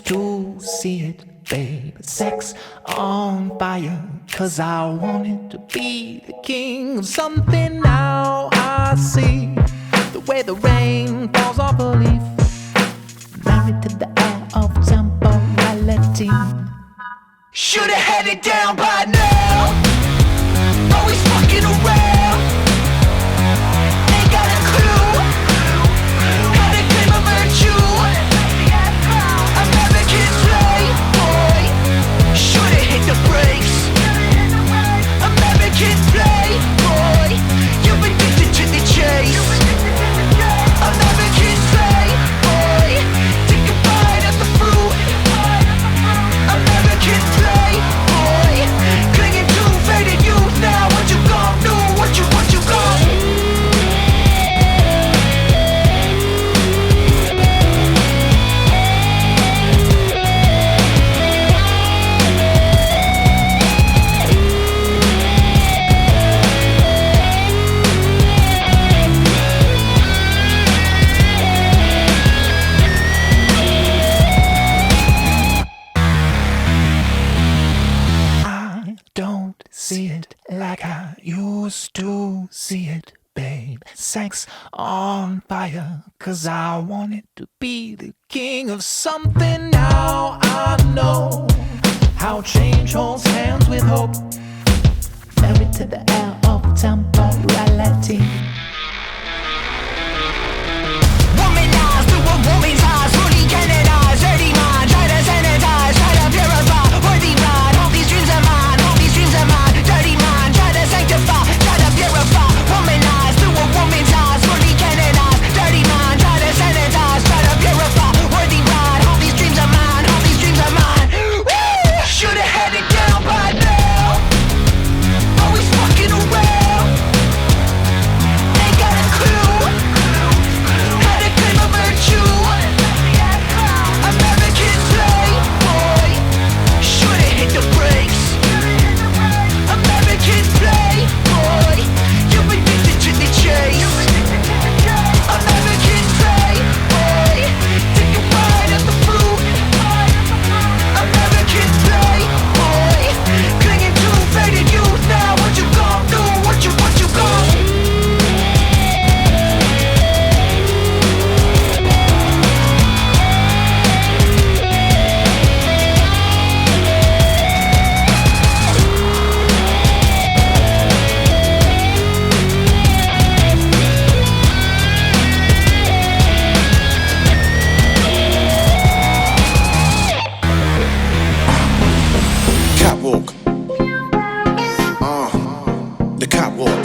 used to see it, babe. Sex on fire, 'cause I wanted to be the king of something. Now I see the way the rain falls off a leaf, married to the air of temporality. Should've had it down by now. Always fucking around. Ain't got a clue how to claim a virtue. American playboy. Should've hit the brakes. American playboy. You're addicted to the chase. American playboy. Take a bite of the fruit. American playboy. Clinging to faded youth now. What you gon' do? What you gon' see it like I used to see it, babe. Sex on fire, 'cause I wanted to be the king of something. Now I know how change holds hands with hope, married to the air of temporality. Womanized through a woman's eyes, fully canonized, dirty mind, try to sanitize, try to purify, worthy ride, all these dreams of mine, all these dreams of mine, dirty mind, try to sanctify, try to purify, womanized through a woman's eyes, fully canonized, dirty mind, try to sanitize, try to purify, worthy ride, all these dreams of mine, all these dreams of mine. Woo! Should've had it down by now. Always fucking around. Ain't got a clue how to claim a virtue. American playboy. Should've hit the brakes. American playboy. You're addicted to the chase. American playboy. Take a bite of the fruit. American playboy. Clinging to faded youth now. What you gon' do? What you gon' Catwalk. The catwalk.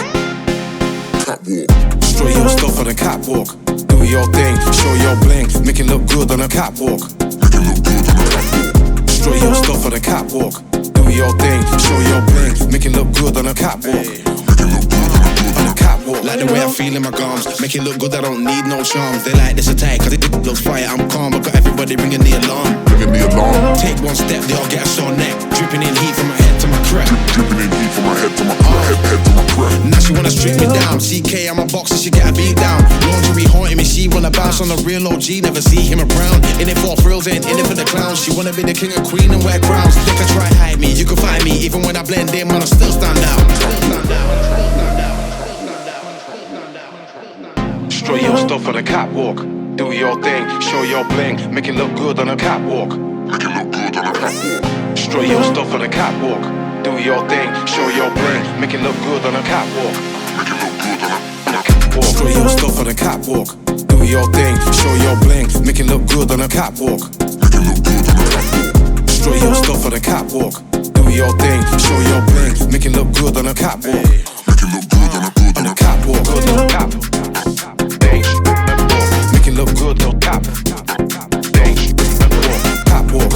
Catwalk. Destroy your stuff on the catwalk. Do your thing, show your bling, make it look good on the catwalk. Destroy your stuff on the catwalk. Do your thing, show your bling, make it look good on the catwalk. On the catwalk. Like the way I feel in my gums, make it look good, I don't need no charms. They like this attack, cause it looks fire, I'm calm. I got everybody ringing the alarm. Take one step, they all get a sore neck. Dripping in heat from my head to my crack. Dripping in heat from my head to my head to my crack. Now she wanna strip me down. CK, I'm a boxer, she get a beat down. Lingerie haunting me, she wanna bounce on the real OG, never see him around. In it for thrills, ain't in it for the clowns. She wanna be the king and queen and wear crowns. They can try hide me, you can find me. Even when I blend in, man, I still stand out. Destroy your stuff on the catwalk. Do your thing, show your bling, make it look good on the catwalk. Make it look good on the catwalk. Destroy your stuff on the catwalk. Do your thing, show your bling, make it look good on the catwalk. Make it look good on the Catwalk. Destroy your stuff on the catwalk. Do your thing, show your bling, make it look good on the catwalk. Make it look good on the catwalk. Destroy your stuff on the catwalk. Do your thing, show your bling, make it look good on the catwalk. Make it look good.